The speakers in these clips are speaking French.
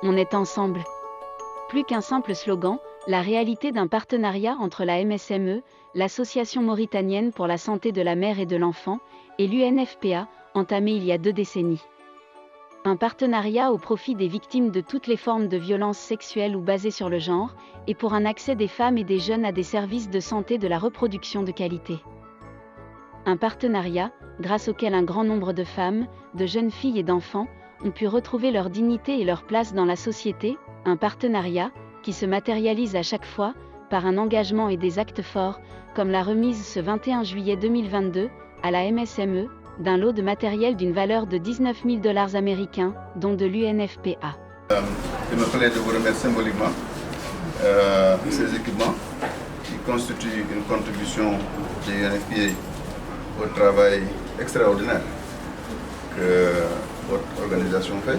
On est ensemble. Plus qu'un simple slogan, la réalité d'un partenariat entre la MSME, l'Association mauritanienne pour la santé de la mère et de l'enfant, et l'UNFPA, entamé il y a 2 décennies. Un partenariat au profit des victimes de toutes les formes de violences sexuelles ou basées sur le genre, et pour un accès des femmes et des jeunes à des services de santé de la reproduction de qualité. Un partenariat, grâce auquel un grand nombre de femmes, de jeunes filles et d'enfants, ont pu retrouver leur dignité et leur place dans la société, un partenariat, qui se matérialise à chaque fois, par un engagement et des actes forts, comme la remise ce 21 juillet 2022, à la MSME, d'un lot de matériel d'une valeur de 19 000 $ américains, dont de l'UNFPA. Il me plaît de vous remercier symboliquement ces équipements qui constituent une contribution de l'UNFPA au travail extraordinaire que votre organisation fait.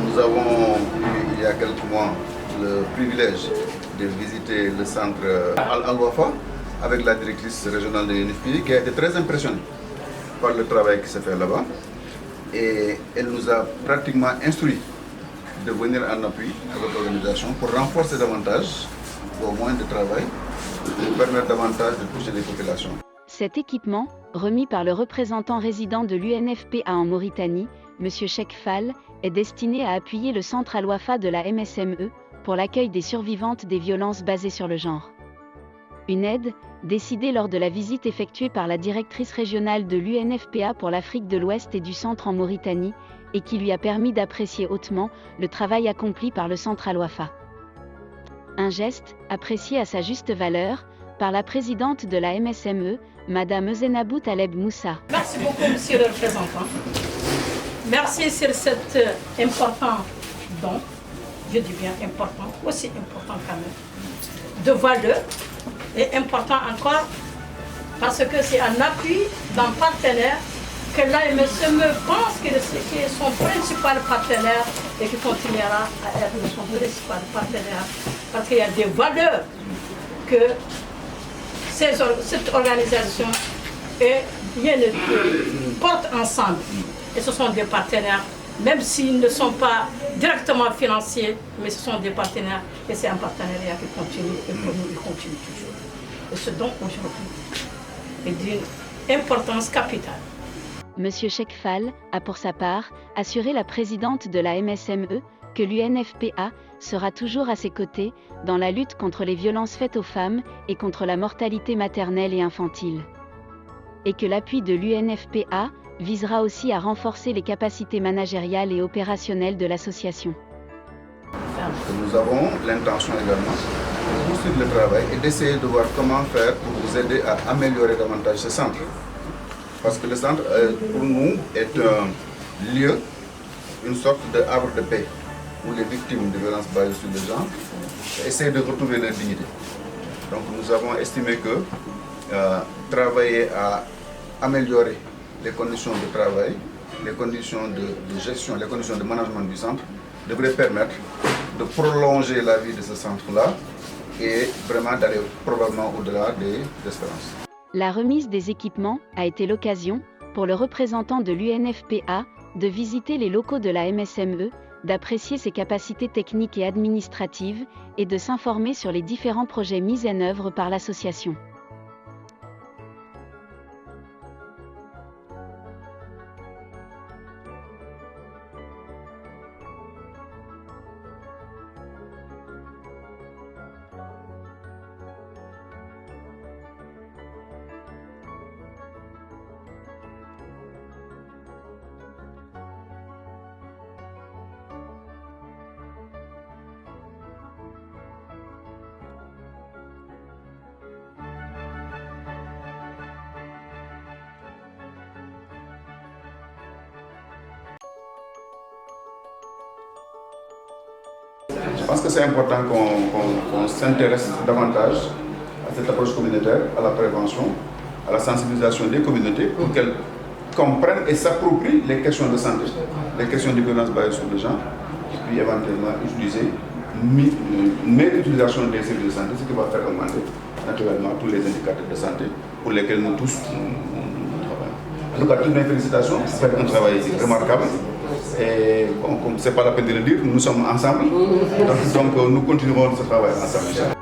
Nous avons eu il y a quelques mois le privilège de visiter le centre Al-Wafa avec la directrice régionale de l'UNFPA qui a été très impressionnée par le travail qui se fait là-bas et elle nous a pratiquement instruit de venir en appui à votre organisation pour renforcer davantage vos moyens de travail et permettre davantage de toucher les populations. Cet équipement, remis par le représentant résident de l'UNFPA en Mauritanie, M. Cheikh Fall, est destiné à appuyer le centre Al-Wafa de la MSME pour l'accueil des survivantes des violences basées sur le genre. Une aide, décidée lors de la visite effectuée par la directrice régionale de l'UNFPA pour l'Afrique de l'Ouest et du Centre en Mauritanie, et qui lui a permis d'apprécier hautement le travail accompli par le centre Al-Wafa. Un geste, apprécié à sa juste valeur, par la présidente de la MSME, Madame Zenabou Taleb Moussa. Merci beaucoup, monsieur le représentant. Merci sur cet important don, je dis bien important, aussi important quand même, de valeur, et important encore parce que c'est un appui d'un partenaire que l'AMSME pense que c'est son principal partenaire et qui continuera à être son principal partenaire parce qu'il y a des valeurs que cette organisation et portent ensemble. Et ce sont des partenaires, même s'ils ne sont pas directement financiers, mais ce sont des partenaires et c'est un partenariat qui continue et pour nous il continue toujours. Et ce don aujourd'hui est d'une importance capitale. Monsieur Cheikh Fall a pour sa part assuré la présidente de la MSME que l'UNFPA sera toujours à ses côtés dans la lutte contre les violences faites aux femmes et contre la mortalité maternelle et infantile. Et que l'appui de l'UNFPA visera aussi à renforcer les capacités managériales et opérationnelles de l'association. Nous avons l'intention également de poursuivre le travail et d'essayer de voir comment faire pour vous aider à améliorer davantage ce centre. Parce que le centre, pour nous, est un lieu, une sorte de havre de paix, où les victimes de violences basées sur le genre essaient de retrouver leur dignité. Donc nous avons estimé que travailler à améliorer les conditions de travail, les conditions de gestion, les conditions de management du centre devrait permettre de prolonger la vie de ce centre-là et vraiment d'aller probablement au-delà des espérances. La remise des équipements a été l'occasion, pour le représentant de l'UNFPA, de visiter les locaux de la MSME, d'apprécier ses capacités techniques et administratives, et de s'informer sur les différents projets mis en œuvre par l'association. Je pense que c'est important qu'on s'intéresse davantage à cette approche communautaire, à la prévention, à la sensibilisation des communautés pour qu'elles comprennent et s'approprient les questions de santé, les questions de violence basée sur le genre, et puis éventuellement utiliser l'utilisation des services de santé, ce qui va faire augmenter naturellement tous les indicateurs de santé pour lesquels nous tous nous travaillons. En tout cas, toutes mes félicitations, vous faites un travail remarquable. Et bon, comme ce n'est pas la peine de le dire, nous sommes ensemble. Donc nous continuerons ce travail ensemble.